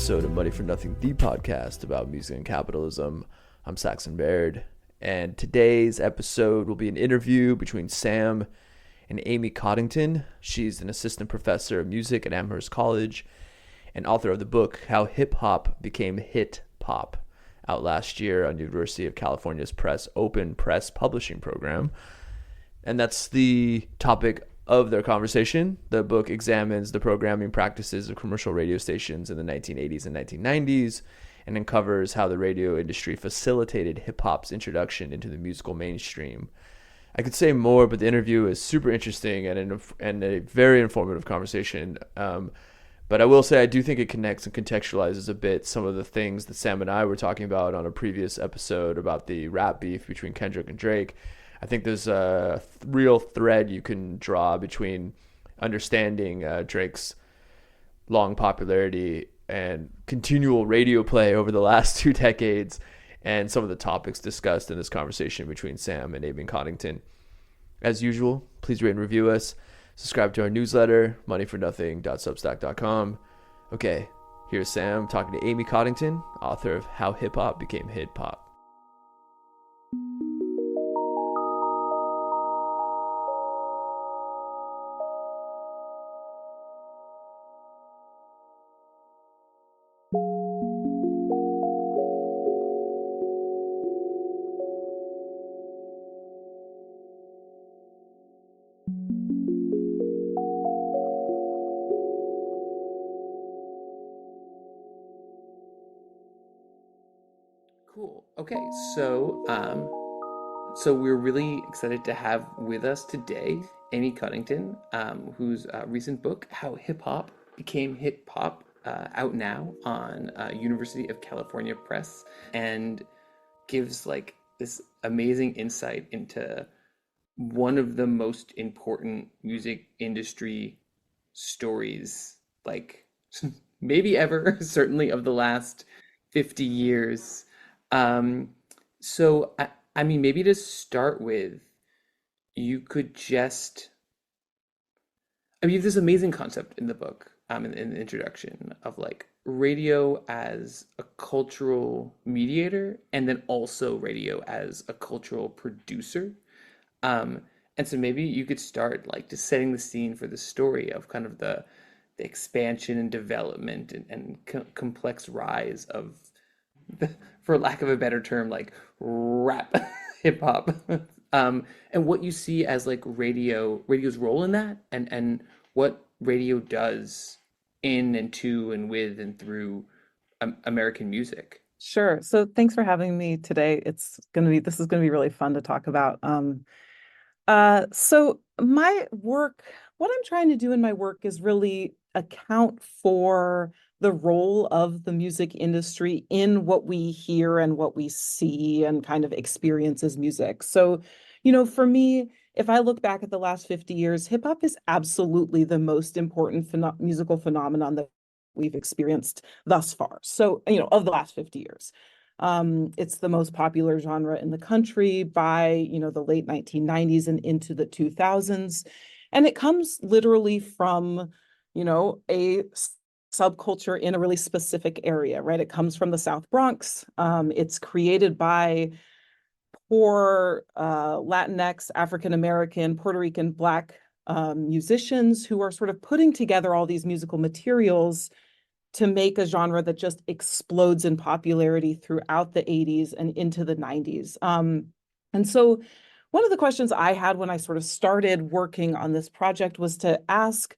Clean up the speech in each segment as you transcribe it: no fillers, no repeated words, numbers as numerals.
episode of Money for Nothing, the podcast about music and capitalism. I'm Saxon Baird, and today's episode will be an interview between Sam and Amy Coddington. She's an assistant professor of music at Amherst College and author of the book How Hip Hop Became Hit Pop, out last year on University of California's Open Press Publishing Program. And that's the topic of their conversation. The book examines the programming practices of commercial radio stations in the 1980s and 1990s and uncovers how the radio industry facilitated hip-hop's introduction into the musical mainstream. I could say more, but the interview is super interesting and a very informative conversation. But I will say I do think it connects and contextualizes a bit some of the things that Sam and I were talking about on a previous episode about the rap beef between Kendrick and Drake. I think there's a real thread you can draw between understanding Drake's long popularity and continual radio play over the last 2 decades and some of the topics discussed in this conversation between Sam and Amy Coddington. As usual, please rate and review us. Subscribe to our newsletter, moneyfornothing.substack.com. Okay, here's Sam talking to Amy Coddington, author of How Hip Hop Became Hit Pop. Cool. Okay, so we're really excited to have with us today Amy Coddington, whose recent book "How Hip Hop Became Hit Pop" out now on University of California Press, and gives like this amazing insight into one of the most important music industry stories, like maybe ever, certainly of the last 50 years. So I mean, maybe to start with, you could just, you have this amazing concept in the book, in the introduction of like radio as a cultural mediator and then also radio as a cultural producer. And so maybe you could start like just setting the scene for the story of kind of the expansion and development and complex rise of for lack of a better term, like rap hip hop, and what you see as like radio's role in that, and what radio does in and to and with and through American music. Sure. So thanks for having me today. This is gonna be really fun to talk about. So my work, what I'm trying to do in my work is really account for the role of the music industry in what we hear and what we see and kind of experience as music. So, for me, if I look back at the last 50 years, hip hop is absolutely the most important musical phenomenon that we've experienced thus far. So, of the last 50 years. It's the most popular genre in the country by, the late 1990s and into the 2000s. And it comes literally from, a subculture in a really specific area, right? It comes from the South Bronx. It's created by poor Latinx, African American, Puerto Rican, Black musicians who are sort of putting together all these musical materials to make a genre that just explodes in popularity throughout the 80s and into the 90s. And so one of the questions I had when I sort of started working on this project was to ask,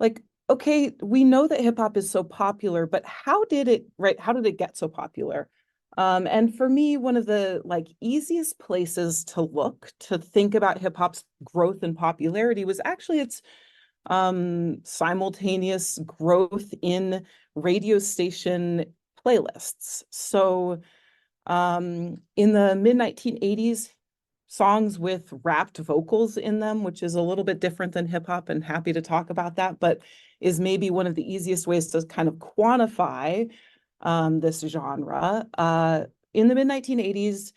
like, okay, we know that hip hop is so popular, but how did it get so popular? And for me, one of the like easiest places to look to think about hip hop's growth and popularity was actually its simultaneous growth in radio station playlists. So in the mid-1980s, songs with rapped vocals in them, which is a little bit different than hip hop, and happy to talk about that, but is maybe one of the easiest ways to kind of quantify this genre. In the mid-1980s,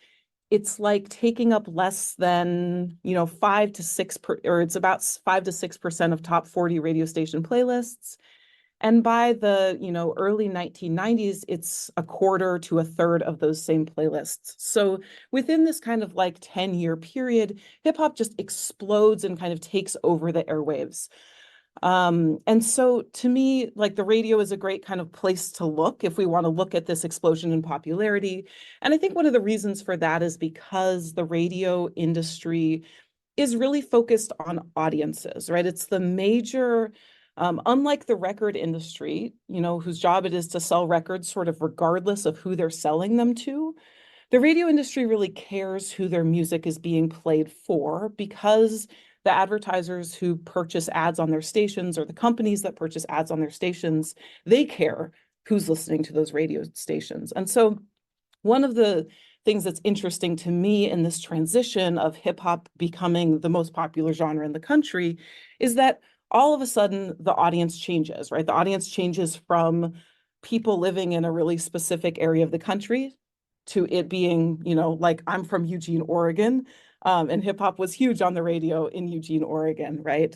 it's like taking up less than, 5 to 6 or it's about 5 to 6% of top 40 radio station playlists. And by the, early 1990s, it's a quarter to a third of those same playlists. So within this kind of like 10-year period, hip hop just explodes and kind of takes over the airwaves. And so to me, like the radio is a great kind of place to look if we want to look at this explosion in popularity. And I think one of the reasons for that is because the radio industry is really focused on audiences, right? It's the major, unlike the record industry, whose job it is to sell records sort of regardless of who they're selling them to. The radio industry really cares who their music is being played for because the advertisers who purchase ads on their stations or the companies that purchase ads on their stations, they care who's listening to those radio stations. And so one of the things that's interesting to me in this transition of hip hop becoming the most popular genre in the country is that all of a sudden the audience changes, right? The audience changes from people living in a really specific area of the country to it being, like I'm from Eugene, Oregon, and hip hop was huge on the radio in Eugene, Oregon, right?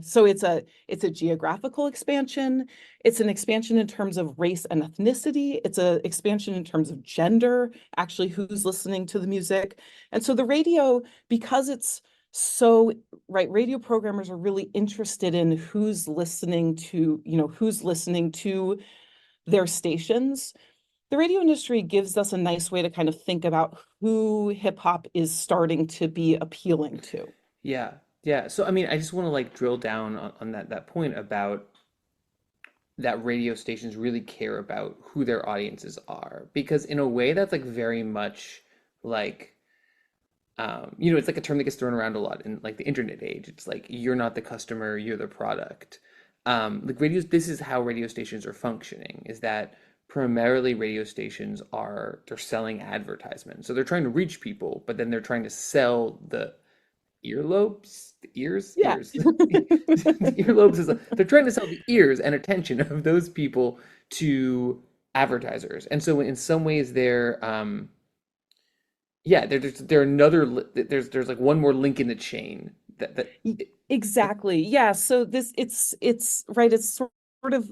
So it's a geographical expansion. It's an expansion in terms of race and ethnicity. It's an expansion in terms of gender, actually who's listening to the music. And so the radio, because it's so, right, radio programmers are really interested in who's listening to, their stations. The radio industry gives us a nice way to kind of think about who hip hop is starting to be appealing to. Yeah. Yeah. So I mean, I just want to like drill down on that point about that radio stations really care about who their audiences are. Because in a way that's like very much like it's like a term that gets thrown around a lot in like the internet age. It's like you're not the customer, you're the product. Like radios, this is how radio stations are functioning, is that primarily radio stations they're selling advertisements. So they're trying to reach people, but then they're trying to sell the earlobes, the ears, Yeah. ears. The earlobes they're trying to sell the ears and attention of those people to advertisers. And so in some ways there's like one more link in the chain that Exactly. Yeah. So it's right. It's sort of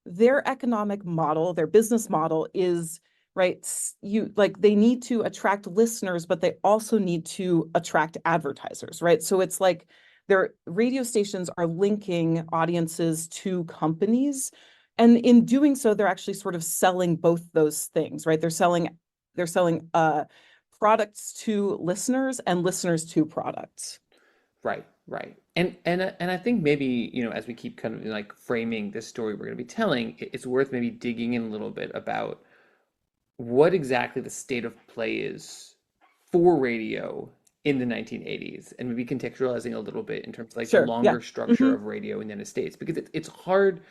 their economic model, their business model is right. They need to attract listeners, but they also need to attract advertisers, right? So it's like their radio stations are linking audiences to companies. And in doing so, they're actually sort of selling both those things, right? They're selling products to listeners and listeners to products. Right, right. And I think maybe, as we keep kind of like framing this story we're going to be telling, it's worth maybe digging in a little bit about what exactly the state of play is for radio in the 1980s, and maybe contextualizing a little bit in terms of like the Sure. Yeah. longer structure of radio in the United States, because it's hard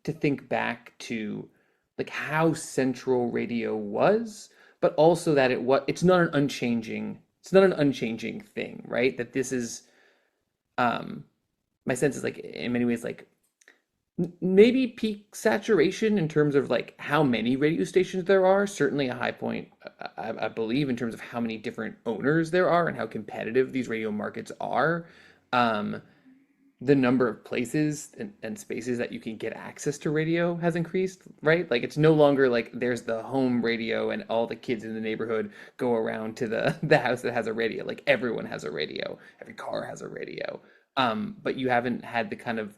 to think back to like how central radio was, but also that it's not an unchanging thing, right? That this is my sense is like in many ways like maybe peak saturation in terms of like how many radio stations there are. Certainly a high point, I believe, in terms of how many different owners there are and how competitive these radio markets are. The number of places and spaces that you can get access to radio has increased, right? Like it's no longer like there's the home radio and all the kids in the neighborhood go around to the house that has a radio. Like everyone has a radio, every car has a radio. But you haven't had the kind of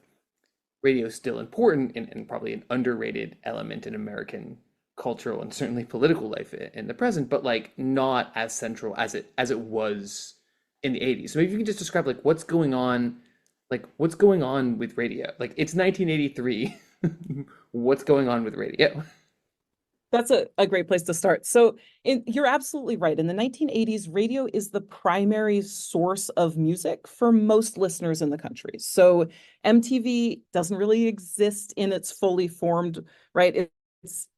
radio still important and probably an underrated element in American cultural and certainly political life in the present, but like not as central as it was in the 80s. So maybe you can just describe like what's going on with radio. Like it's 1983. What's going on with radio? That's a great place to start. So you're absolutely right. In the 1980s, radio is the primary source of music for most listeners in the country. So MTV doesn't really exist in its fully formed, right?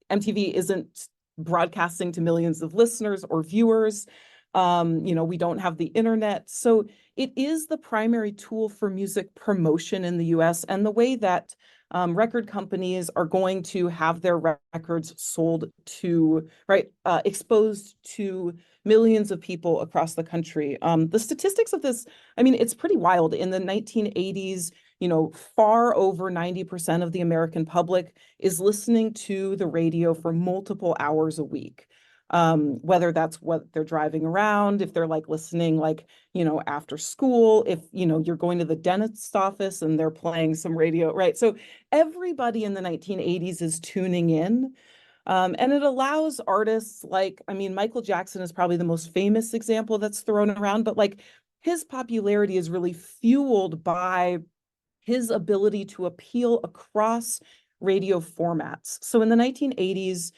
MTV isn't broadcasting to millions of listeners or viewers. We don't have the internet. So it is the primary tool for music promotion in the US, and the way that record companies are going to have their records sold to, right, exposed to millions of people across the country. The statistics of this, I mean, it's pretty wild. In the 1980s, far over 90% of the American public is listening to the radio for multiple hours a week. Whether that's what they're driving around, if they're like listening, like, after school, if, you're going to the dentist's office and they're playing some radio, right? So everybody in the 1980s is tuning in. And it allows artists like, Michael Jackson is probably the most famous example that's thrown around, but like his popularity is really fueled by his ability to appeal across radio formats. So in the 1980s,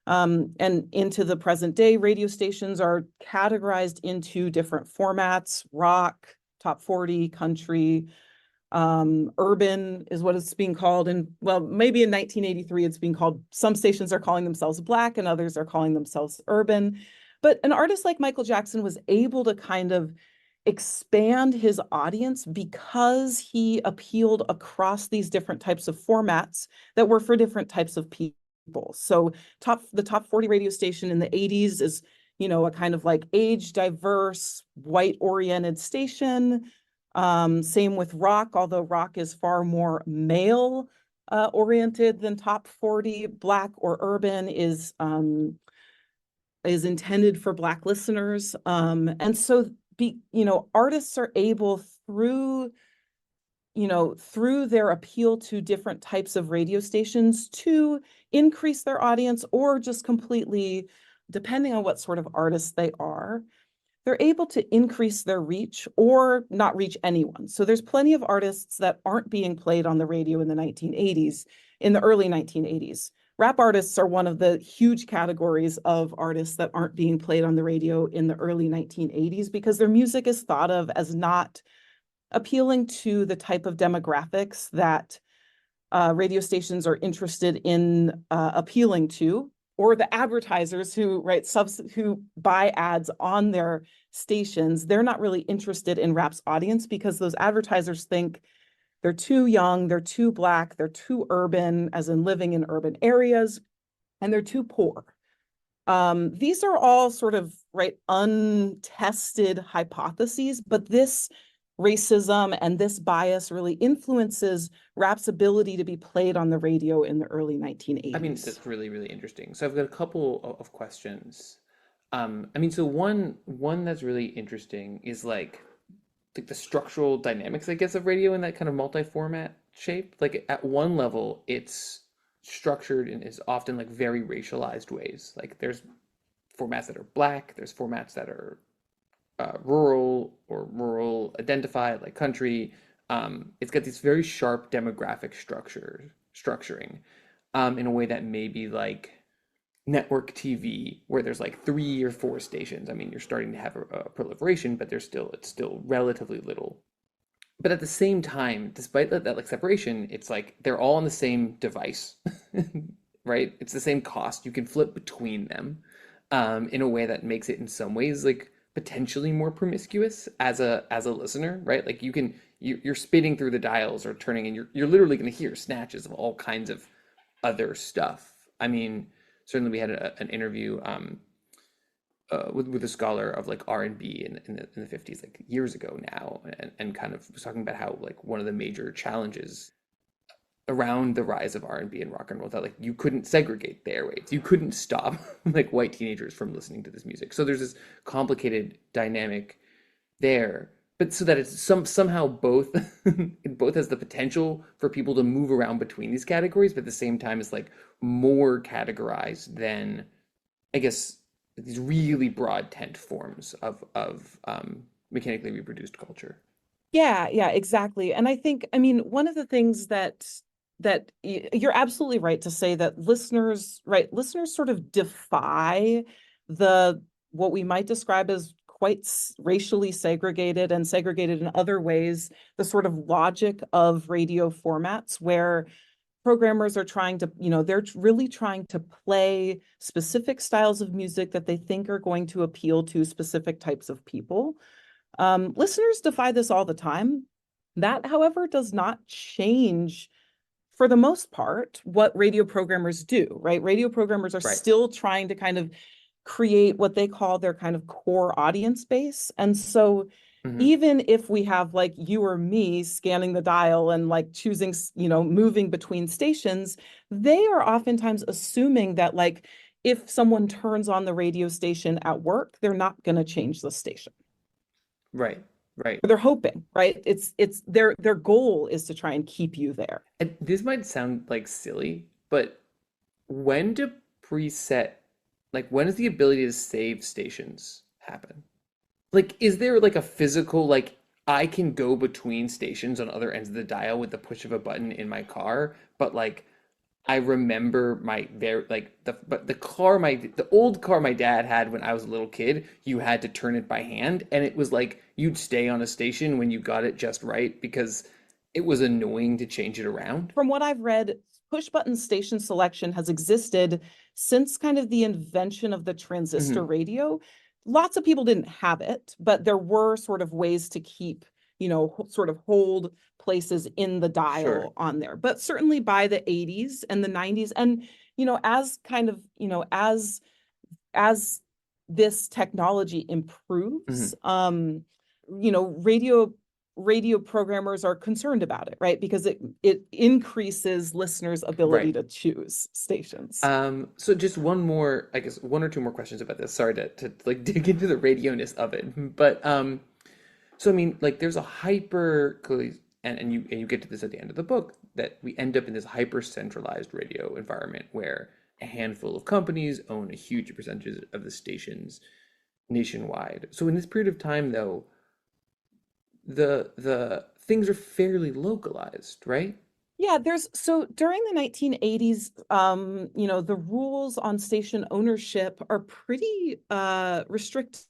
and into the present day, radio stations are categorized into different formats: rock, top 40, country, urban is what it's being called. And well, maybe in 1983, it's being called, some stations are calling themselves black and others are calling themselves urban. But an artist like Michael Jackson was able to kind of expand his audience because he appealed across these different types of formats that were for different types of people. So the top 40 radio station in the 80s is, a kind of like age diverse, white oriented station. Same with rock, although rock is far more male oriented than top 40. Black or urban is intended for Black listeners. And so artists are able through their appeal to different types of radio stations to increase their audience, or just completely, depending on what sort of artists they are, they're able to increase their reach or not reach anyone. So there's plenty of artists that aren't being played on the radio in the 1980s, in the early 1980s. Rap artists are one of the huge categories of artists that aren't being played on the radio in the early 1980s because their music is thought of as not appealing to the type of demographics that radio stations are interested in appealing to, or the advertisers who buy ads on their stations. They're not really interested in rap's audience because those advertisers think they're too young, they're too Black, they're too urban, as in living in urban areas, and they're too poor. These are all sort of untested hypotheses, but this racism and this bias really influences rap's ability to be played on the radio in the early 1980s. That's really, really interesting. So I've got a couple of questions. So one that's really interesting is like the structural dynamics, I guess, of radio in that kind of multi-format shape. Like at one level, it's structured and is often like very racialized ways. Like there's formats that are Black, there's formats that are rural or rural identified, like country. It's got this very sharp demographic structuring in a way that maybe like network TV, where there's like 3 or 4 stations. You're starting to have a proliferation, but it's still relatively little. But at the same time, despite that like separation, it's like they're all on the same device, right? It's the same cost. You can flip between them in a way that makes it in some ways like potentially more promiscuous as a listener, right? Like you're spinning through the dials or turning, and you're literally going to hear snatches of all kinds of other stuff. Certainly we had an interview with a scholar of like R&B in the 50s, like years ago now, and kind of was talking about how like one of the major challenges around the rise of R&B and rock and roll, that like you couldn't segregate the airwaves, you couldn't stop like white teenagers from listening to this music. So there's this complicated dynamic there, but so that it's somehow both it both has the potential for people to move around between these categories, but at the same time is like more categorized than, I guess, these really broad tent forms of mechanically reproduced culture. Yeah, exactly. And I think, one of the things that you're absolutely right to say that listeners sort of defy what we might describe as quite racially segregated and segregated in other ways, the sort of logic of radio formats where programmers are trying to, they're really trying to play specific styles of music that they think are going to appeal to specific types of people. Listeners defy this all the time. That, however, does not change, for the most part, what radio programmers do, right? Radio programmers are still trying to kind of create what they call their kind of core audience base. And so Hmm. even if we have like you or me scanning the dial and like choosing, moving between stations, they are oftentimes assuming that like if someone turns on the radio station at work, they're not going to change the station. Right, right. Or they're hoping, right? It's their goal is to try and keep you there. And this might sound like silly, but when do preset, like when does the ability to save stations happen? Like, is there like a physical, like I can go between stations on other ends of the dial with the push of a button in my car, but like I remember my very like the old car my dad had when I was a little kid, you had to turn it by hand, and it was like you'd stay on a station when you got it just right because it was annoying to change it around. From what I've read, push button station selection has existed since kind of the invention of the transistor Hmm. radio. Lots of people didn't have it, but there were sort of ways to keep, sort of hold places in the Sure. dial on there. But certainly by the 80s and the 90s, and as kind of, as this technology Hmm. improves, you know, radio radio programmers are concerned about it, right? Because it increases listeners' ability Right. to choose stations. So just one more, I guess one or two more questions about this. Sorry to like dig into the radio-ness of it. But so I mean, like there's a hyper and you get to this at the end of the book that we end up in this hyper centralized radio environment where a handful of companies own a huge percentage of the stations nationwide. So in this period of time though, the things are fairly localized, right? Yeah, there's so during the 1980s, the rules on station ownership are pretty restricted.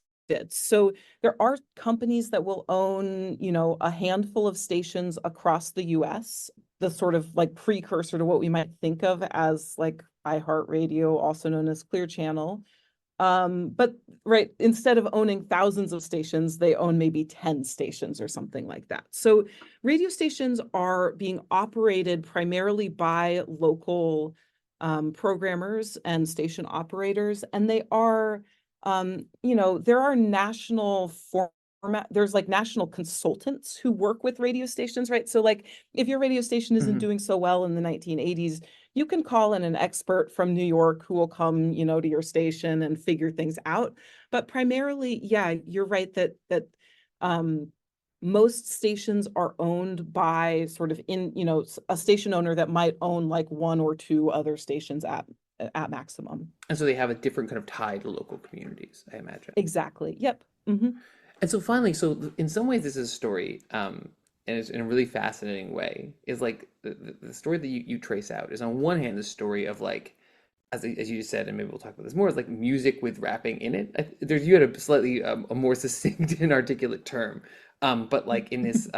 So there are companies that will own, a handful of stations across the US, the sort of like precursor to what we might think of as like iHeartRadio, also known as Clear Channel. But right, instead of owning thousands of stations, they own maybe 10 stations or something like that. So radio stations are being operated primarily by local programmers and station operators, and they are, there are national format. There's like national consultants who work with radio stations, right? So like if your radio station isn't Hmm. doing so well in the 1980s, you can call in an expert from New York who will come, to your station and figure things out. But primarily, yeah, you're right that um, most stations are owned by sort of a station owner that might own like one or two other stations at maximum. And so they have a different kind of tie to local communities, I imagine. Exactly. Yep. Hmm. And so finally, so in some ways, this is a story, and it's in a really fascinating way. Is like the story that you trace out is on one hand the story of like, as you said, and maybe we'll talk about this more, is like music with rapping in it. There's you had a slightly a more succinct and articulate term, but like in this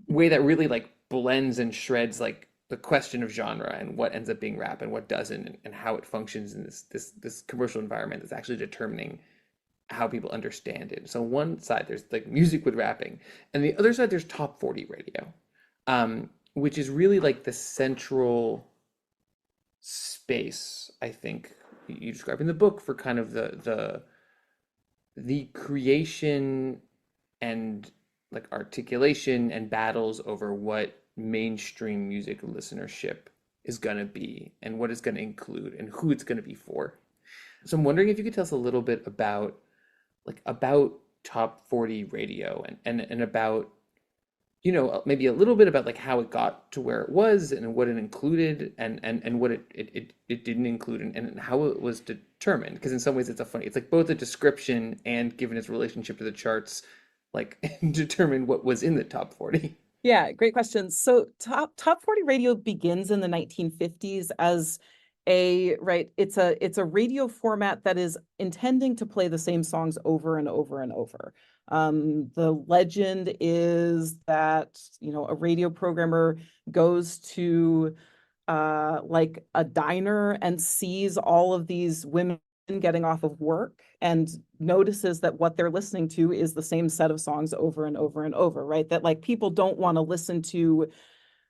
way that really like blends and shreds like the question of genre and what ends up being rap and what doesn't, and how it functions in this commercial environment that's actually determining how people understand it. So one side there's like music with rapping, and the other side there's top 40 radio, which is really like the central space, I think you describe in the book for kind of the creation and like articulation and battles over what mainstream music listenership is going to be and what it's going to include and who it's going to be for. So I'm wondering if you could tell us a little bit about top 40 radio and about maybe a little bit about like how it got to where it was and what it included and what it didn't include and how it was determined, because in some ways it's like both a description and given its relationship to the charts, like determine what was in the top 40. Yeah, great question. So top 40 radio begins in the 1950s as it's a radio format that is intending to play the same songs over and over and over. The legend is that, a radio programmer goes to like a diner and sees all of these women getting off of work and notices that what they're listening to is the same set of songs over and over and over, right? That like people don't want to listen to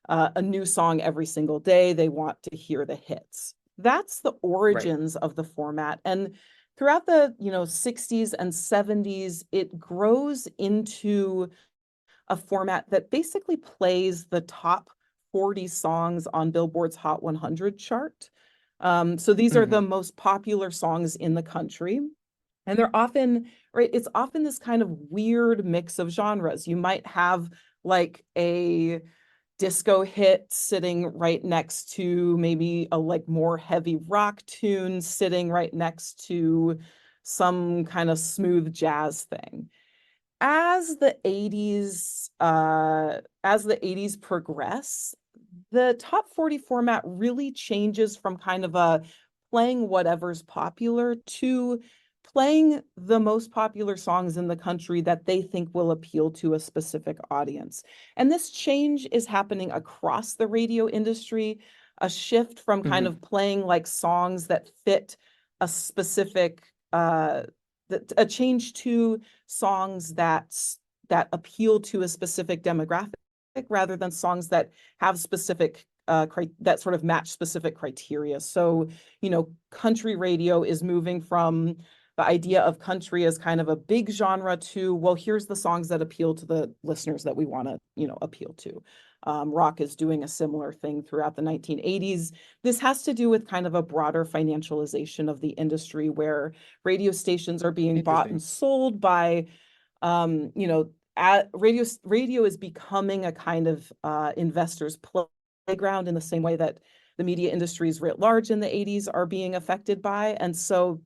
a new song every single day. They want to hear the hits. That's the Right. origins of the format. And throughout the, 60s and 70s, it grows into a format that basically plays the top 40 songs on Billboard's Hot 100 chart. So these are the most popular songs in the country. And they're often, right, it's often this kind of weird mix of genres. You might have like a disco hit sitting right next to maybe a like more heavy rock tune sitting right next to some kind of smooth jazz thing. As the 80s progress, the top 40 format really changes from kind of a playing whatever's popular to playing the most popular songs in the country that they think will appeal to a specific audience. And this change is happening across the radio industry, a shift from kind of playing like songs that fit a specific a change to songs that appeal to a specific demographic rather than songs that have specific that sort of match specific criteria. So, country radio is moving from the idea of country as kind of a big genre to, well, here's the songs that appeal to the listeners that we want to, appeal to. Rock is doing a similar thing throughout the 1980s. This has to do with kind of a broader financialization of the industry where radio stations are being bought and sold by, radio is becoming a kind of investor's playground in the same way that the media industries writ large in the 80s are being affected by. And so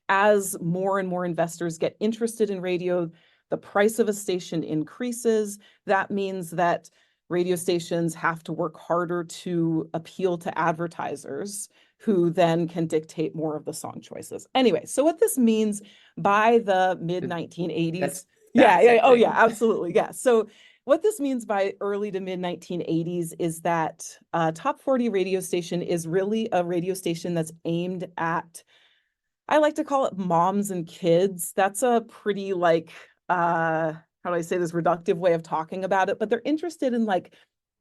as more and more investors get interested in radio, the price of a station increases. That means that radio stations have to work harder to appeal to advertisers who then can dictate more of the song choices. Anyway, so what this means by the mid 1980s. Oh yeah, absolutely. Yeah. So what this means by early to mid 1980s is that Top 40 radio station is really a radio station that's aimed at, I like to call it moms and kids. That's a pretty like, how do I say this, reductive way of talking about it, but they're interested in like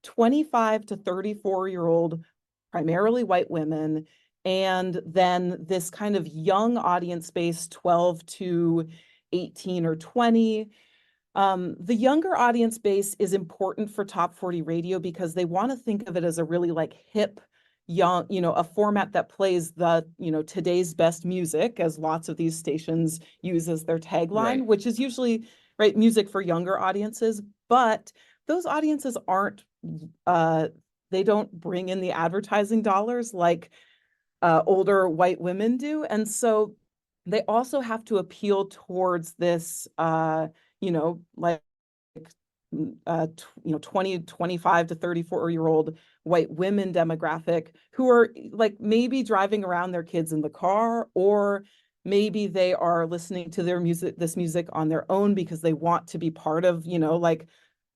25 to 34-year-old, primarily white women, and then this kind of young audience base, 12 to 18 or 20. The younger audience base is important for Top 40 radio because they want to think of it as a really like hip, young, a format that plays the, today's best music, as lots of these stations use as their tagline, which is usually, right, music for younger audiences. But those audiences aren't, they don't bring in the advertising dollars like older white women do. And so they also have to appeal towards this, like 25 to 34-year-old white women demographic who are like maybe driving around their kids in the car, or maybe they are listening to this music on their own because they want to be part of, like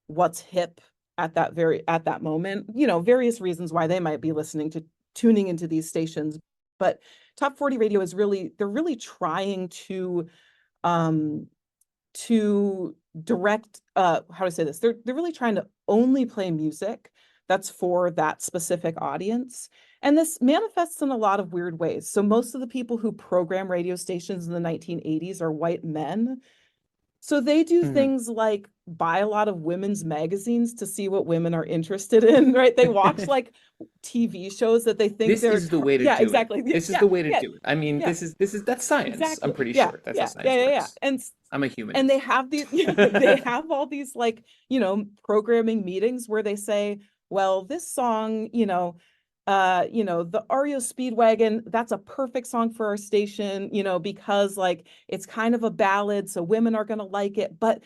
what's hip at that moment, various reasons why they might be tuning into these stations. But Top 40 radio is they're really trying to direct, how do I say this? They're really trying to only play music that's for that specific audience. And this manifests in a lot of weird ways. So most of the people who program radio stations in the 1980s are white men. So they do things like buy a lot of women's magazines to see what women are interested in, right? They watch like TV shows that they think this is the way to do it. This is the way to do it. I mean, that's science. Exactly. I'm pretty sure that's how science works. And I'm a human. And they have these, they have all these like, programming meetings where they say, well, this song, the REO Speedwagon, that's a perfect song for our station, because like it's kind of a ballad, so women are going to like it, but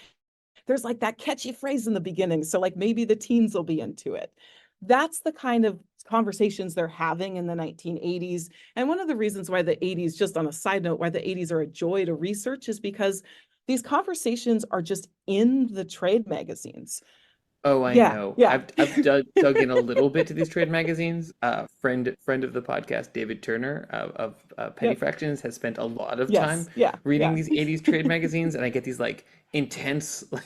there's like that catchy phrase in the beginning, so like maybe the teens will be into it. That's the kind of conversations they're having in the 1980s. And one of the reasons why the 80s, just on a side note, why the 80s are a joy to research is because these conversations are just in the trade magazines. Oh, I know. Yeah. I've dug in a little bit to these trade magazines. Friend of the podcast, David Turner of Penny Fractions, has spent a lot of time reading these 80s trade magazines, and I get these like intense, like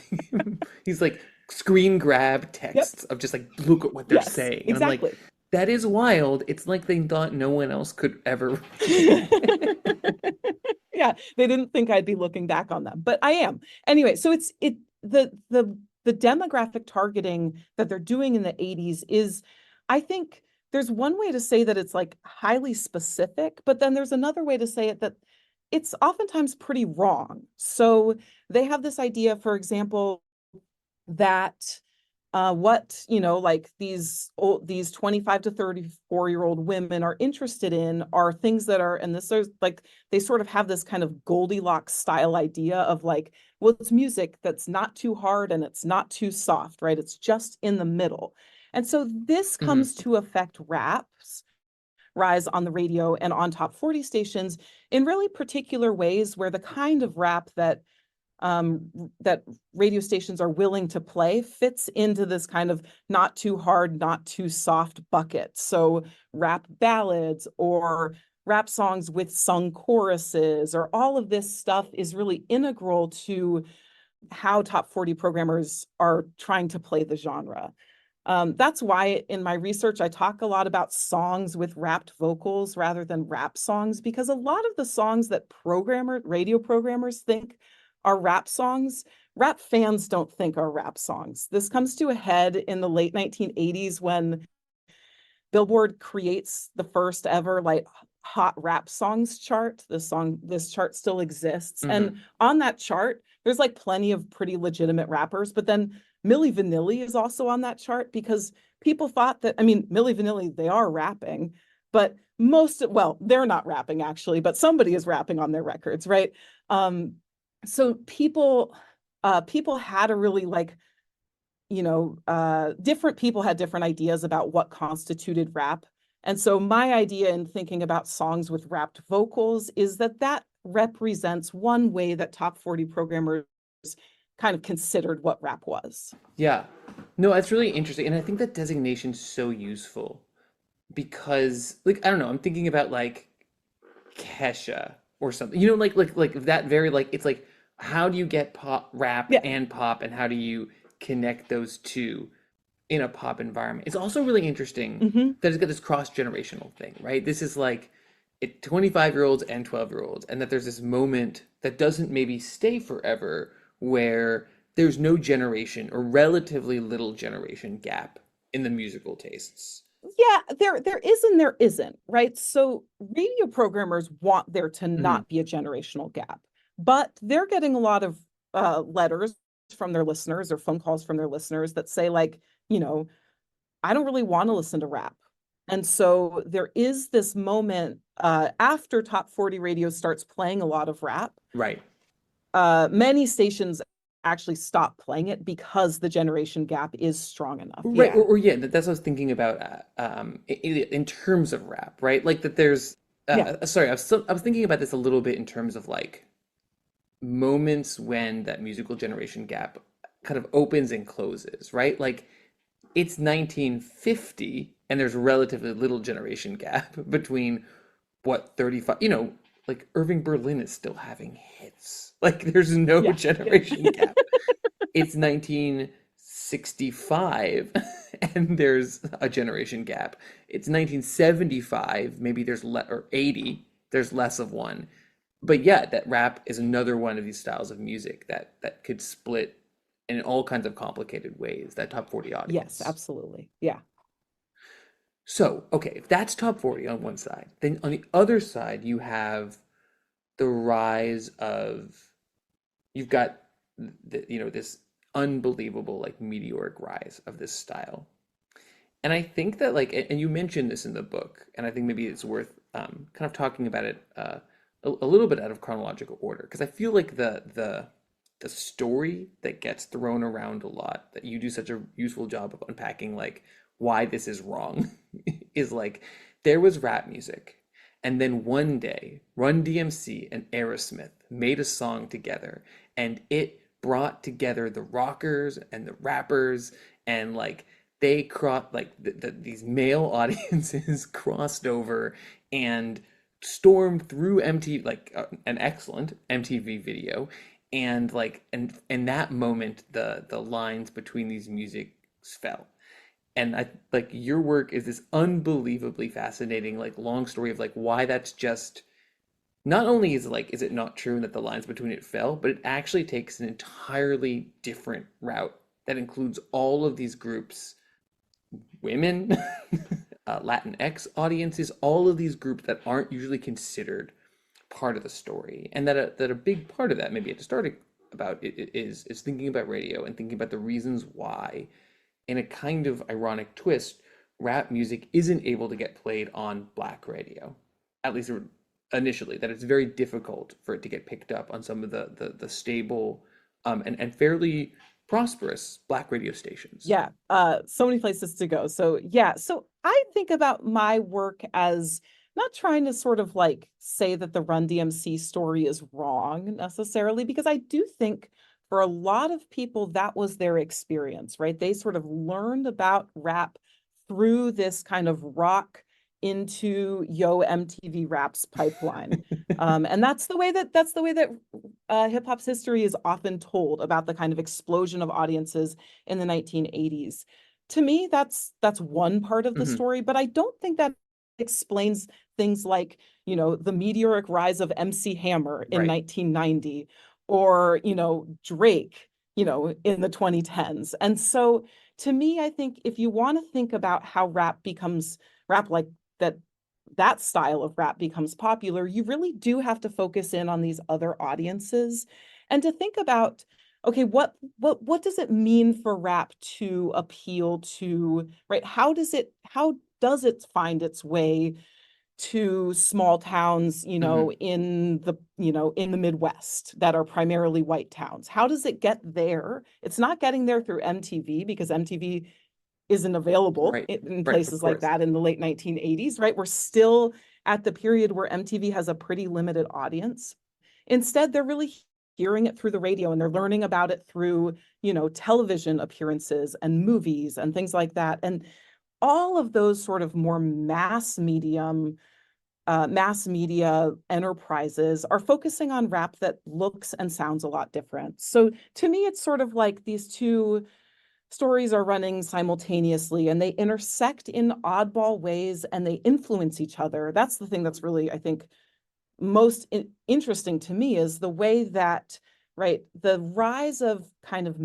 these like screen grab texts of just like, look at what they're saying. And I'm like, That is wild. It's like they thought no one else could ever do it. Yeah, they didn't think I'd be looking back on them, but I am. Anyway, so the demographic targeting that they're doing in the 80s is, I think there's one way to say that it's like highly specific, but then there's another way to say it that it's oftentimes pretty wrong. So they have this idea, for example, that what like these 25 to 34-year-old women are interested in are things that are, and this is like, they sort of have this kind of Goldilocks style idea of like, well, it's music that's not too hard and it's not too soft, right? It's just in the middle. And so this Mhm. comes to affect rap's rise on the radio and on top 40 stations in really particular ways, where the kind of rap that radio stations are willing to play fits into this kind of not too hard, not too soft bucket. So rap ballads or rap songs with sung choruses or all of this stuff is really integral to how top 40 programmers are trying to play the genre. That's why in my research, I talk a lot about songs with rapped vocals rather than rap songs, because a lot of the songs that radio programmers think are rap songs, rap fans don't think are rap songs. This comes to a head in the late 1980s when Billboard creates the first ever like hot rap songs chart. This chart still exists. And Mhm. on that chart, there's like plenty of pretty legitimate rappers, but then Milli Vanilli is also on that chart because people thought that, I mean, Milli Vanilli, they are rapping, but well, they're not rapping actually, but somebody is rapping on their records, right? Um, so people had a really like, different people had different ideas about what constituted rap. And so my idea in thinking about songs with rapped vocals is that that represents one way that top 40 programmers kind of considered what rap was. Yeah. No, that's really interesting. And I think that designation's so useful because like I don't know, I'm thinking about like Kesha or something. You know, like that very like it's like how do you get pop rap Yeah. and pop and how do you connect those two in a pop environment? It's also really interesting Hmm. that it's got this cross-generational thing, right? This is like 25-year-olds and 12-year-olds, and that there's this moment that doesn't maybe stay forever where there's no generation or relatively little generation gap in the musical tastes. Yeah, there is and there isn't, right? So radio programmers want there to Hmm. not be a generational gap, but they're getting a lot of letters from their listeners or phone calls from their listeners that say like, you know, I don't really want to listen to rap. And so there is this moment after Top 40 Radio starts playing a lot of rap, Right. many stations actually stop playing it because the generation gap is strong enough. Right, Yeah. or yeah, that's what I was thinking about in terms of rap, right? Like that there's Yeah. sorry, I was thinking about this a little bit in terms of like moments when that musical generation gap kind of opens and closes, right? Like it's 1950 and there's relatively little generation gap between what 35, like Irving Berlin is still having hits. Like there's no Yeah. Yeah. generation gap. It's 1965 and there's a generation gap. It's 1975, maybe or 80, there's less of one. But yeah, that rap is another one of these styles of music that could split in all kinds of complicated ways, that top 40 Yes, audience. absolutely. Yeah. So, okay, if that's top 40 on one side, then on the other side, you have the rise of, you've got, this unbelievable, like, meteoric rise of this style. And I think that, like, and you mentioned this in the book, and I think maybe it's worth kind of talking about it a little bit out of chronological order, because I feel like the story that gets thrown around a lot, that you do such a useful job of unpacking, like why this is wrong, is like there was rap music, and then one day Run DMC and Aerosmith made a song together, and it brought together the rockers and the rappers, and like they crossed like these male audiences crossed over and stormed through MTV, like an excellent MTV video, and in that moment the lines between these musics fell. And I like your work is this unbelievably fascinating, like long story of like why that's just not only is like is it not true that the lines between it fell, but it actually takes an entirely different route that includes all of these groups, women, Latinx audiences, all of these groups that aren't usually considered part of the story, and that a big part of that, maybe at the start about it is thinking about radio and thinking about the reasons why, in a kind of ironic twist, rap music isn't able to get played on black radio, at least initially. That it's very difficult for it to get picked up on some of the stable, and fairly prosperous black radio stations. Yeah, so many places to go. So yeah, so I think about my work as not trying to sort of like say that the Run DMC story is wrong necessarily, because I do think for a lot of people that was their experience, right? They sort of learned about rap through this kind of rock into Yo MTV Raps pipeline. And that's the way that hip hop's history is often told about the kind of explosion of audiences in the 1980s. To me, that's one part of the Hmm. story, but I don't think that explains things like, the meteoric rise of MC Hammer in Right. 1990 or, Drake, in the 2010s. And so to me, I think if you want to think about how rap like that that style of rap becomes popular, you really do have to focus in on these other audiences and to think about, okay, what does it mean for rap to appeal to, right? How does it find its way to small towns, Hmm. in the Midwest that are primarily white towns? How does it get there? It's not getting there through MTV because MTV isn't available Right. in Right. Of places like course. that in the late 1980s, right? We're still at the period where MTV has a pretty limited audience. Instead, they're really hearing it through the radio and they're learning about it through, television appearances and movies and things like that. And all of those sort of more mass media enterprises are focusing on rap that looks and sounds a lot different. So to me, it's sort of like these two stories are running simultaneously and they intersect in oddball ways and they influence each other. That's the thing that's really, I think, most interesting to me is the way that, right, the rise of kind of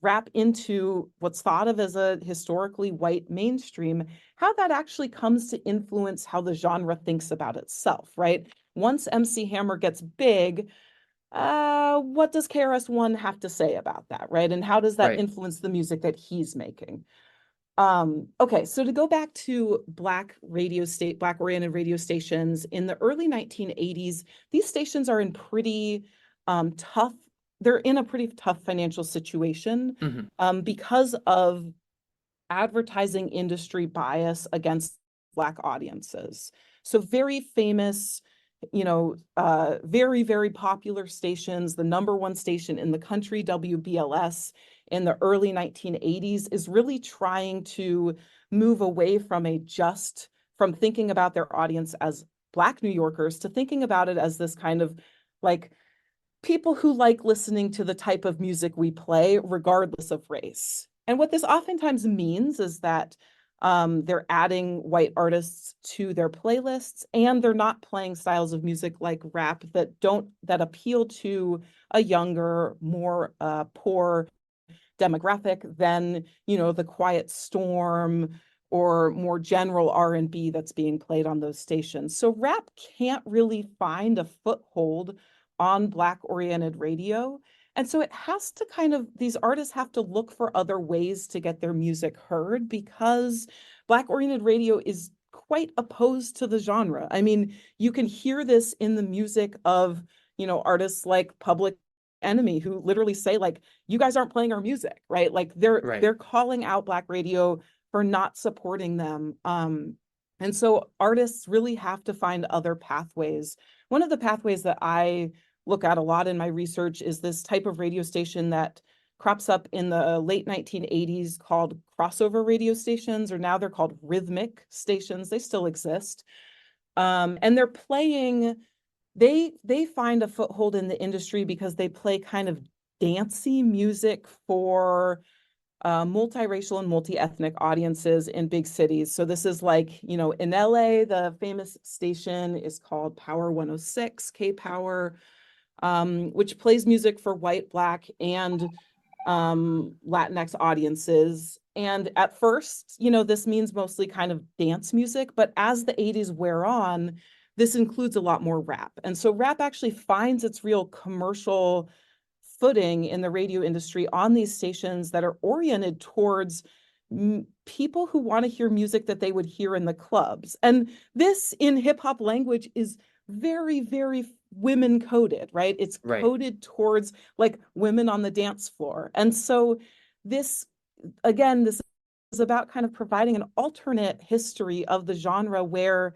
rap into what's thought of as a historically white mainstream, how that actually comes to influence how the genre thinks about itself, right? Once MC Hammer gets big, what does KRS-One have to say about that, right? And how does that Right. influence the music that he's making? Okay, so to go back to black oriented radio stations in the early 1980s, these stations are in pretty tough, they're in a pretty tough financial situation Hmm. because of advertising industry bias against Black audiences. So very famous, very, very popular stations. The number one station in the country, WBLS, in the early 1980s, is really trying to move away from thinking about their audience as Black New Yorkers to thinking about it as this kind of like people who like listening to the type of music we play, regardless of race. And what this oftentimes means is that they're adding white artists to their playlists, and they're not playing styles of music like rap that appeal to a younger, more poor demographic than, the Quiet Storm or more general R&B that's being played on those stations. So rap can't really find a foothold on Black oriented radio. And so these artists have to look for other ways to get their music heard because Black oriented radio is quite opposed to the genre. I mean, you can hear this in the music of, artists like Public Enemy who literally say like, you guys aren't playing our music, right? Like Right. they're calling out Black radio for not supporting them. And so artists really have to find other pathways. One of the pathways that I look at a lot in my research is this type of radio station that crops up in the late 1980s called crossover radio stations, or now they're called rhythmic stations. They still exist. And they find a foothold in the industry because they play kind of dancey music for multiracial and multi-ethnic audiences in big cities. So this is like, in LA, the famous station is called Power 106, K-Power, which plays music for white, Black, and Latinx audiences. And at first, this means mostly kind of dance music, but as the 80s wear on, this includes a lot more rap. And so rap actually finds its real commercial footing in the radio industry on these stations that are oriented towards people who want to hear music that they would hear in the clubs. And this in hip hop language is very, very women coded, right? It's Right. coded towards like women on the dance floor. And so this, again, this is about kind of providing an alternate history of the genre where,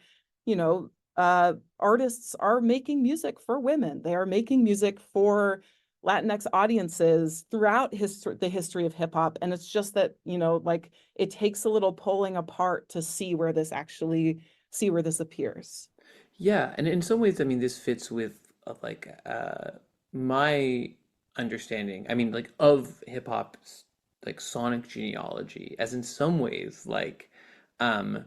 artists are making music for women. They are making music for Latinx audiences throughout the history of hip hop. And it's just that, like it takes a little pulling apart to see where this appears. Yeah, and in some ways, I mean, this fits with my understanding. I mean, like of hip hop's like sonic genealogy, as in some ways, like um,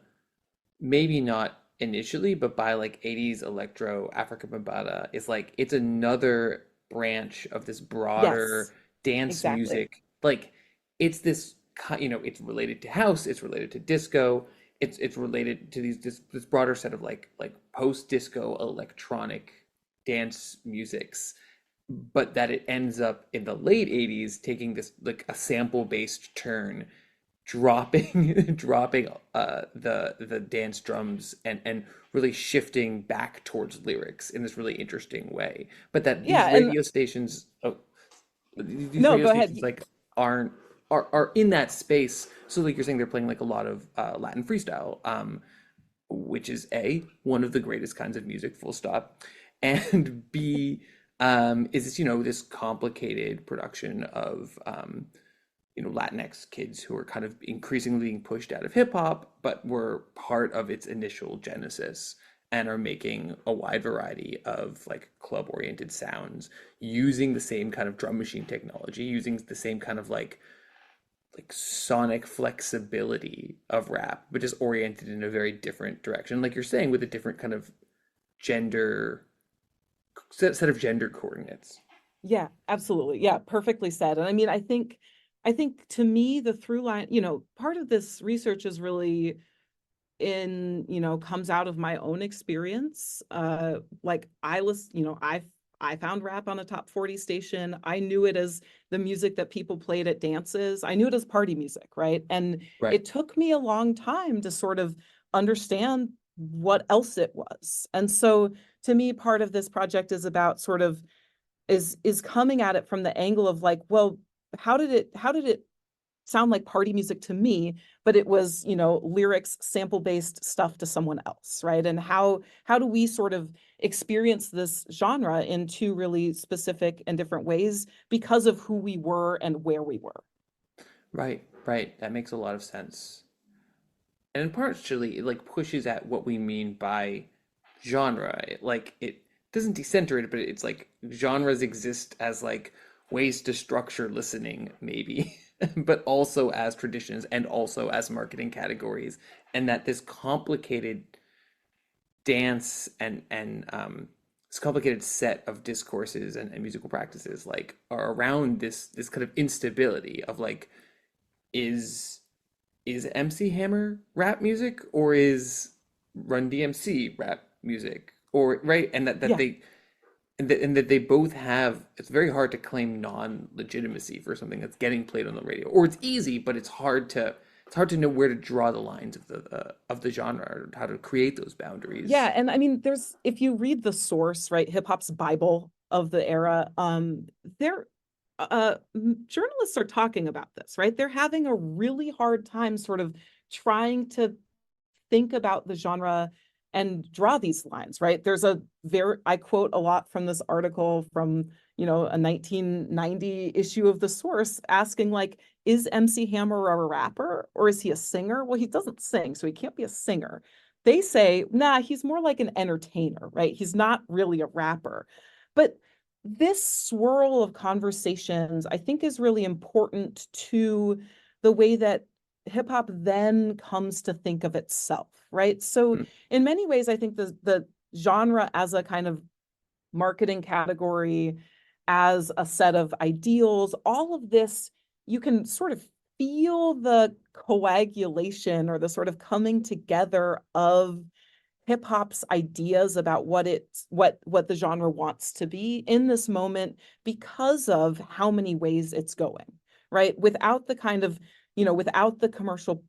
maybe not initially, but by like 80s electro Africa Bambaataa is like it's another branch of this broader Yes, dance exactly. music. Like it's this it's related to house, it's related to disco, it's related to this broader set of like post-disco electronic dance musics, but that it ends up in the late 80s taking this like a sample-based turn, dropping dropping the dance drums and really shifting back towards lyrics in this really interesting way. But that these Yeah, and radio stations, these no, radio go ahead. stations like aren't are in that space. So like you're saying, they're playing like a lot of Latin freestyle, which is A, one of the greatest kinds of music, full stop, and B, is this, this complicated production of Latinx kids who are kind of increasingly being pushed out of hip hop, but were part of its initial genesis and are making a wide variety of like club oriented sounds using the same kind of drum machine technology, using the same kind of like sonic flexibility of rap, but just oriented in a very different direction. Like you're saying, with a different kind of gender set of gender coordinates. Yeah, absolutely. Yeah, perfectly said. And I mean, I think to me, the through line, part of this research is really comes out of my own experience. Like I found rap on a top 40 station. I knew it as the music that people played at dances. I knew it as party music, right? And Right. it took me a long time to sort of understand what else it was. And so to me, part of this project is about sort of is coming at it from the angle of like, well, how did it sound like party music to me, but it was, lyrics, sample-based stuff to someone else, right? And how do we sort of experience this genre in two really specific and different ways because of who we were and where we were? Right, right. That makes a lot of sense. And partially it like pushes at what we mean by genre. It doesn't decenter it, but it's like genres exist as like ways to structure listening, maybe, but also as traditions and also as marketing categories. And that this complicated dance and this complicated set of discourses and musical practices like are around this kind of instability of like is is MC Hammer rap music or is Run DMC rap music, or right, and that Yeah. they and that they both have, it's very hard to claim non-legitimacy for something that's getting played on the radio, or it's easy but it's hard to know where to draw the lines of the genre or how to create those boundaries. Yeah, and I mean, if you read the source, right, hip hop's Bible of the era, there, journalists are talking about this, right? They're having a really hard time sort of trying to think about the genre and draw these lines, right? I quote a lot from this article from, a 1990 issue of the source asking like, is MC Hammer a rapper or is he a singer? Well, he doesn't sing, so he can't be a singer. They say, nah, he's more like an entertainer, right? He's not really a rapper. But this swirl of conversations, I think, is really important to the way that hip hop then comes to think of itself, right? So Hmm. in many ways, I think the genre as a kind of marketing category, as a set of ideals, all of this, you can sort of feel the coagulation or the sort of coming together of hip hop's ideas about what the genre wants to be in this moment because of how many ways it's going, right? Without the kind of, without the commercial,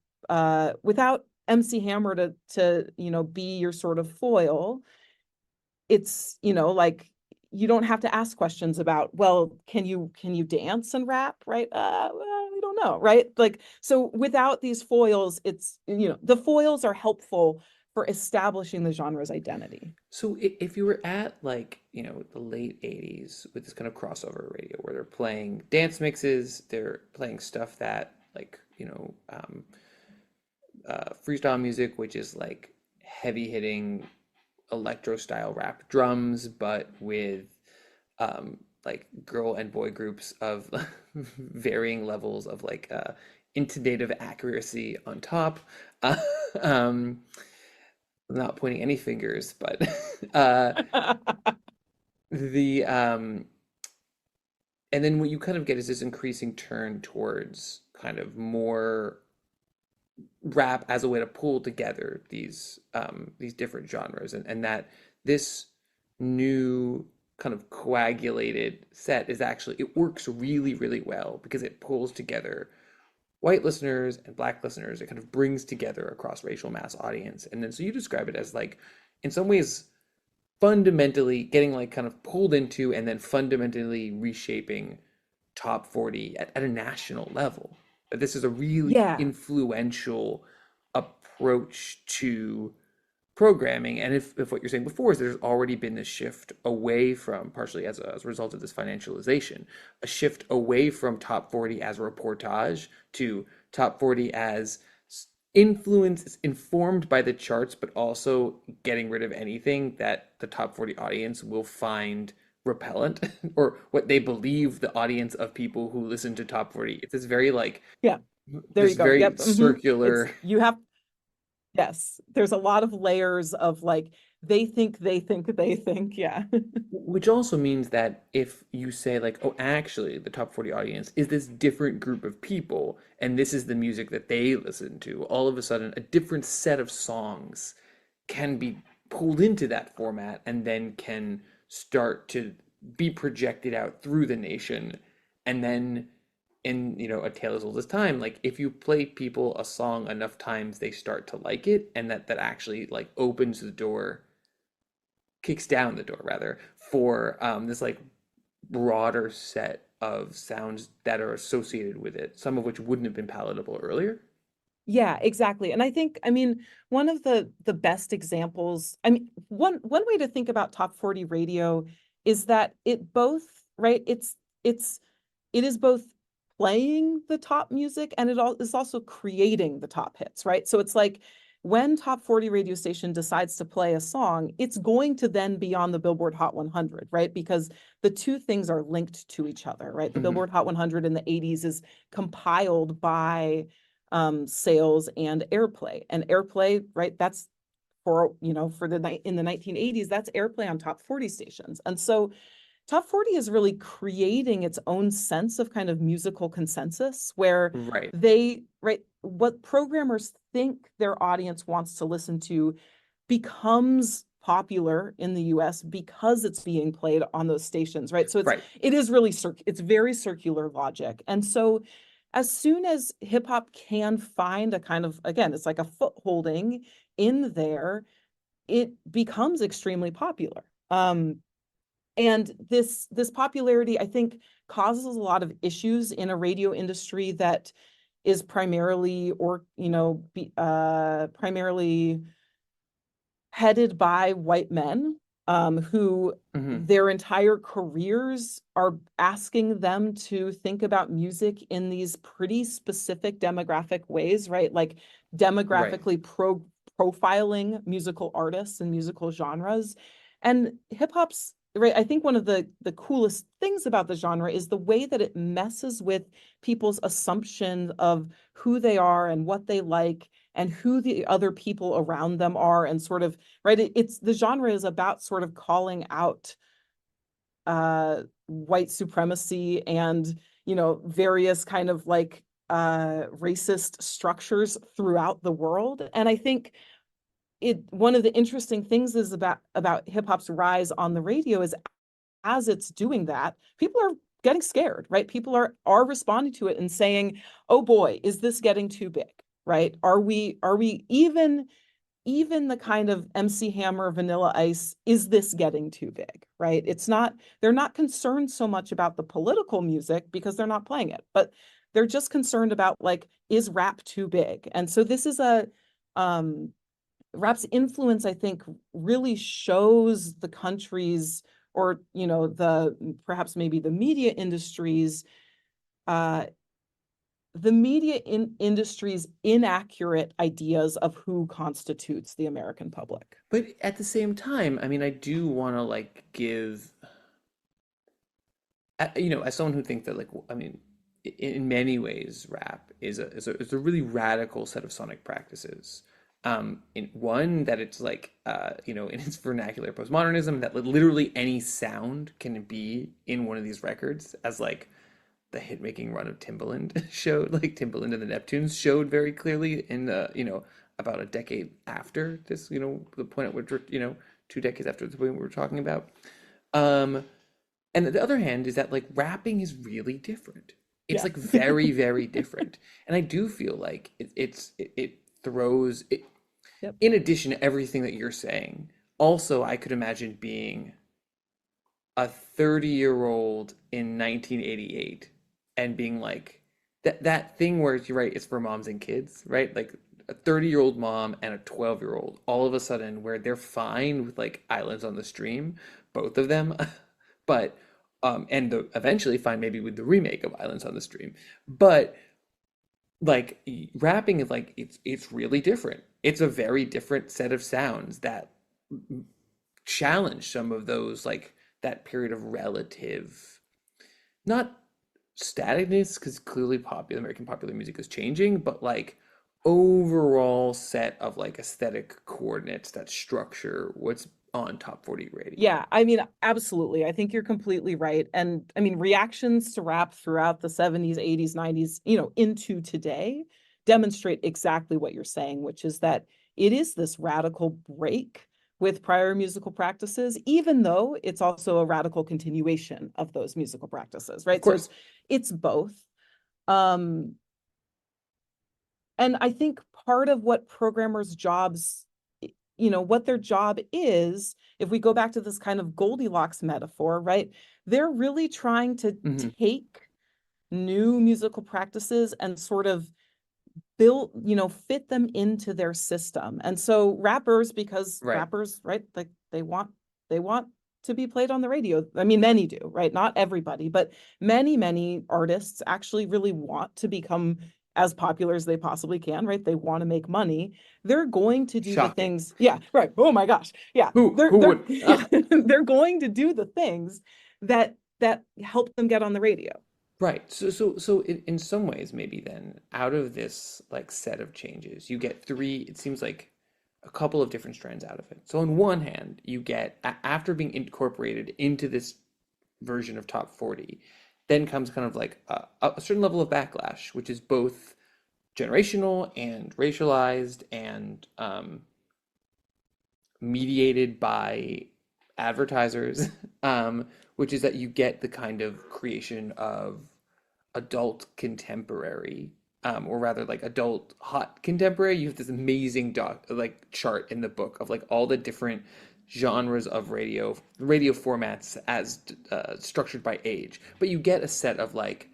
without MC Hammer to be your sort of foil, it's, like you don't have to ask questions about, well, can you dance and rap, right? Well, we don't know, right? Like, so without these foils, it's, the foils are helpful for establishing the genre's identity. So if you were at like, the late 80s with this kind of crossover radio where they're playing dance mixes, they're playing stuff that like, freestyle music, which is like heavy hitting electro style rap drums, but with like girl and boy groups of varying levels of like intonative accuracy on top. Uh, um, not pointing any fingers, but uh, the and then what you kind of get is this increasing turn towards kind of more rap as a way to pull together these different genres, and that this new kind of coagulated set is actually it works really really well because it pulls together white listeners and black listeners. It kind of brings together a cross racial mass audience, and then so you describe it as like in some ways fundamentally getting like kind of pulled into and then fundamentally reshaping top 40 at a national level. This is a really Yeah. influential approach to programming. And if what you're saying before is there's already been this shift away from, partially as a result of this financialization, a shift away from top 40 as a reportage to top 40 as influence informed by the charts, but also getting rid of anything that the top 40 audience will find repellent or what they believe the audience of people who listen to top 40. It's this very like Yeah. There this you go. very Yep. It's, circular. you have, yes, there's a lot of layers of like, they think, they think, they think. Yeah. Which also means that if you say like, oh, actually, the top 40 audience is this different group of people, and this is the music that they listen to, all of a sudden a different set of songs can be pulled into that format and then can start to be projected out through the nation. And then in, a tale as old as time, like if you play people a song enough times, they start to like it, and that actually like opens the door, kicks down the door rather, for this like broader set of sounds that are associated with it, some of which wouldn't have been palatable earlier. Yeah, exactly. And I think, I mean, one of the best examples, I mean, one way to think about top 40 radio is that it both, right? It is both playing the top music and is also creating the top hits, right? So it's like when top 40 radio station decides to play a song, it's going to then be on the Billboard Hot 100, right? Because the two things are linked to each other, right? The Hmm. Billboard Hot 100 in the 80s is compiled by sales and airplay. And airplay, right? That's for, for the night in the 1980s, that's airplay on top 40 stations. And so top 40 is really creating its own sense of kind of musical consensus where Right. right, what programmers think their audience wants to listen to becomes popular in the US because it's being played on those stations, right? So Right. it is really it's very circular logic. And so as soon as hip hop can find a kind of, again, it's like a footholding in there, it becomes extremely popular. And this popularity, I think, causes a lot of issues in a radio industry that is primarily primarily headed by white men, who Hmm. their entire careers are asking them to think about music in these pretty specific demographic ways, right? Like Right. demographically profiling musical artists and musical genres. And hip hop's right, I think one of the coolest things about the genre is the way that it messes with people's assumptions of who they are and what they like and who the other people around them are, and sort of, right, it's the genre is about sort of calling out white supremacy and, various kind of like racist structures throughout the world. And I think one of the interesting things is about hip hop's rise on the radio is, as it's doing that, people are getting scared, right? People are responding to it and saying, "Oh boy, is this getting too big?" Right? Are we even the kind of MC Hammer, Vanilla Ice, is this getting too big? Right? It's not, they're not concerned so much about the political music because they're not playing it, but they're just concerned about, like, is rap too big? And so this is a um rap's influence, I think, really shows the country's, or, the perhaps maybe uh the industry's inaccurate ideas of who constitutes the American public. But at the same time, I mean, I do want to like give, as someone who thinks that, like, I mean, in many ways, rap is a really radical set of sonic practices. In one that it's like, in its vernacular postmodernism, that literally any sound can be in one of these records, as like the hit making run of Timbaland showed, like Timbaland and the Neptunes showed very clearly in the, about a decade after this, the point at which we're, 2 decades after the point we were talking about. Um, and the other hand is that like rapping is really different. It's Yeah. like very, very different. And I do feel like it throws it, Yep. in addition to everything that you're saying. Also, I could imagine being a 30-year-old in 1988 and being like that thing where you're right, it's for moms and kids, right? Like a 30-year-old mom and a 12-year-old all of a sudden where they're fine with like Islands on the Stream, both of them, but eventually fine maybe with the remake of Islands on the Stream. But like rapping is like it's really different. It's a very different set of sounds that challenge some of those, like that period of relative, not staticness, because clearly American popular music is changing, but like overall set of like aesthetic coordinates that structure what's on top 40 radio. Yeah, I mean, absolutely. I think you're completely right. And I mean, reactions to rap throughout the 70s, 80s, 90s, into today demonstrate exactly what you're saying, which is that it is this radical break with prior musical practices, even though it's also a radical continuation of those musical practices, right? Of course. So it's both. Um, and I think part of what programmers' jobs, what their job is, if we go back to this kind of Goldilocks metaphor, right? They're really trying to Mhm. take new musical practices and sort of build, fit them into their system. And so rappers, because Right. rappers, right, like they want to be played on the radio. I mean, many do, right? Not everybody, but many artists actually really want to become as popular as they possibly can, right? They want to make money. They're going to do the Shocking. things. Yeah, right. Oh my gosh. Yeah. Who They're would? Ah. they're going to do the things that help them get on the radio. Right. So in some ways, maybe then out of this like set of changes, you get three, it seems like a couple of different strands out of it. So on one hand, you get after being incorporated into this version of top 40, then comes kind of like a certain level of backlash, which is both generational and racialized and mediated by advertisers, which is that you get the kind of creation of adult contemporary, or rather like adult hot contemporary. You have this amazing chart in the book of like all the different genres of radio formats as structured by age, but you get a set of like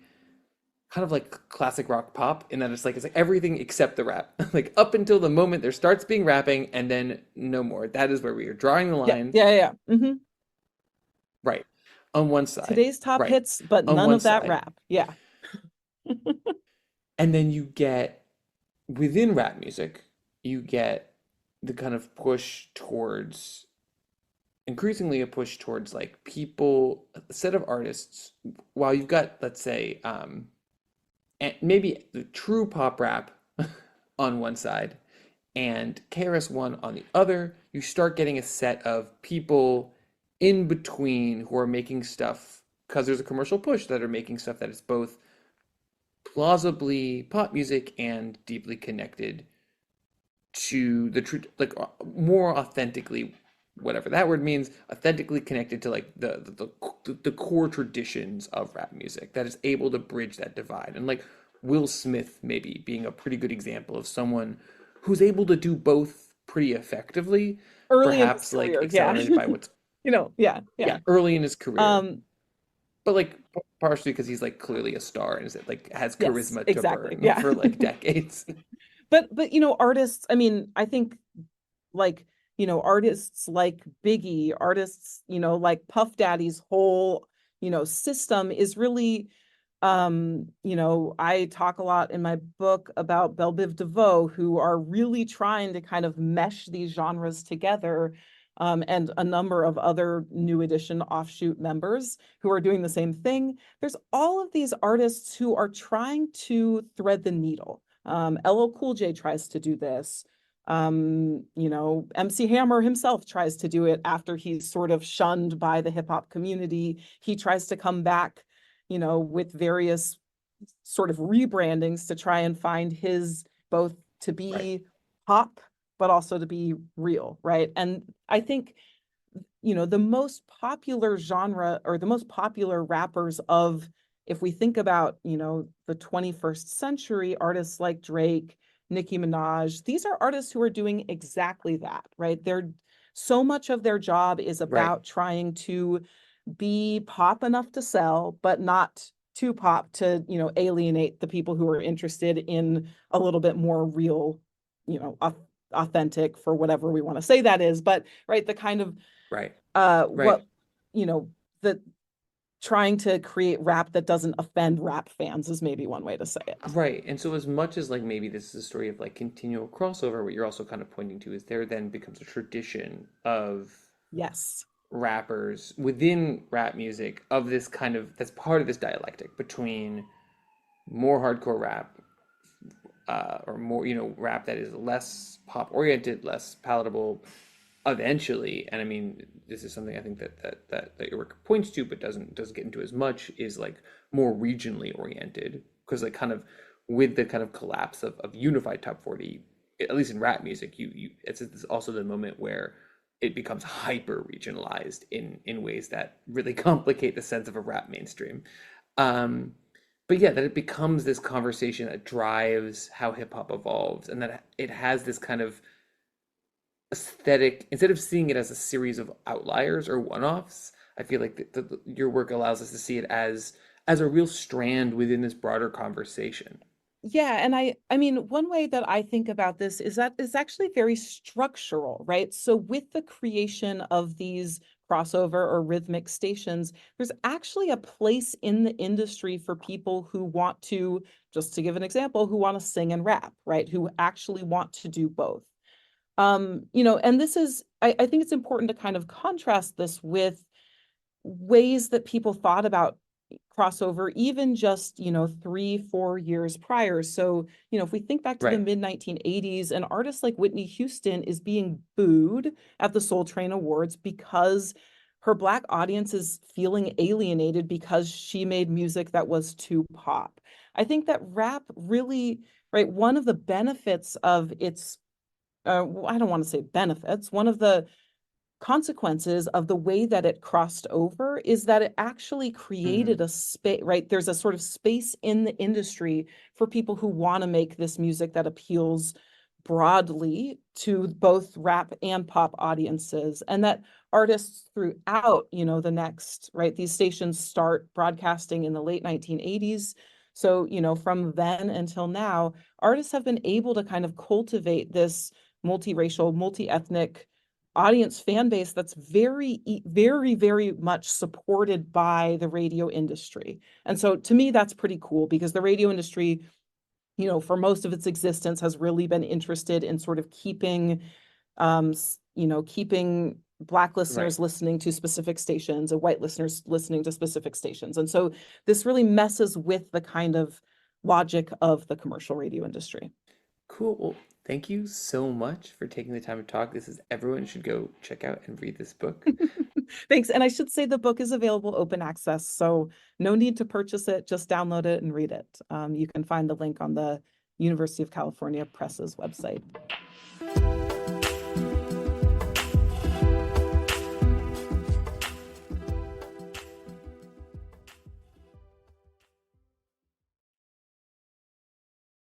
kind of like classic rock pop in that it's like everything except the rap. Like up until the moment there starts being rapping and then no more. That is where we are drawing the Yeah, line. yeah. Mm-hmm. Right. On one side. Today's top Right. hits, but On none one of that side. rap. Yeah. And then you get within rap music, you get the kind of push towards increasingly a push towards like people, a set of artists, while you've got, let's say, and maybe the true pop rap on one side and KRS-One on the other, you start getting a set of people in between who are making stuff because there's a commercial push that are making stuff that is both plausibly pop music and deeply connected to the truth, like more authentically, whatever that word means, authentically connected to like the core traditions of rap music that is able to bridge that divide. And like Will Smith maybe being a pretty good example of someone who's able to do both pretty effectively, Early in his perhaps like career, yeah. accelerated by what's Yeah, yeah, yeah. early in his career. Um, But like partially because he's like clearly a star and is it like has yes, charisma to exactly. burn Yeah. for like decades. But artists, I mean, I think like, artists like Biggie, artists, like Puff Daddy's whole, system is really, I talk a lot in my book about Belle Biv DeVoe, who are really trying to kind of mesh these genres together, and a number of other New Edition offshoot members who are doing the same thing. There's all of these artists who are trying to thread the needle. LL Cool J tries to do this. MC Hammer himself tries to do it after he's sort of shunned by the hip hop community. He tries to come back, with various sort of rebrandings to try and find his both to Right. be pop, but also to be real, right? And I think, the most popular genre or the most popular rappers of, if we think about, the 21st century, artists like Drake, Nicki Minaj, these are artists who are doing exactly that, right? They're so much of their job is Right. about trying to be pop enough to sell, but not too pop to, alienate the people who are interested in a little bit more real, authentic, for whatever we want to say that is. But right, the kind of Right. Right. what, the trying to create rap that doesn't offend rap fans is maybe one way to say it. Right. And so as much as like maybe this is a story of like continual crossover, what you're also kind of pointing to is there then becomes a tradition of Yes. rappers within rap music of this kind of that's part of this dialectic between more hardcore rap or more, rap that is less pop oriented, less palatable eventually. And I mean, this is something I think that your work points to, but doesn't get into as much, is like more regionally oriented. Because like kind of with the kind of collapse of unified top 40, at least in rap music, it's also the moment where it becomes hyper regionalized in ways that really complicate the sense of a rap mainstream. Um, but yeah, that it becomes this conversation that drives how hip hop evolves, and that it has this kind of aesthetic instead of seeing it as a series of outliers or one-offs. I feel like your work allows us to see it as a real strand within this broader conversation. Yeah, and I mean, one way that I think about this is that it's actually very structural, right? So with the creation of these crossover or rhythmic stations, there's actually a place in the industry for people who want to, just to give an example, who want to sing and rap, right? Who actually want to do both. And this is, I think it's important to kind of contrast this with ways that people thought about crossover even just 3-4 years prior. So if we think back to the Right. mid 1980s, an artist like Whitney Houston is being booed at the Soul Train Awards because her Black audience is feeling alienated because she made music that was too pop. I think that rap really, right, one of the benefits of its I don't want to say benefits, one of the consequences of the way that it crossed over is that it actually Hmm. created a space, right? There's a sort of space in the industry for people who want to make this music that appeals broadly to both rap and pop audiences, and that artists throughout, the next, right? These stations start broadcasting in the late 1980s. So, from then until now, artists have been able to kind of cultivate this multiracial, multi-ethnic audience fan base that's very, very, very much supported by the radio industry. And so to me, that's pretty cool because the radio industry, for most of its existence has really been interested in sort of keeping Black listeners Right. listening to specific stations and white listeners listening to specific stations. And so this really messes with the kind of logic of the commercial radio industry. Cool. Well, thank you so much for taking the time to talk. Everyone should go check out and read this book. Thanks. And I should say the book is available open access, so no need to purchase it, just download it and read it. You can find the link on the University of California Press's website.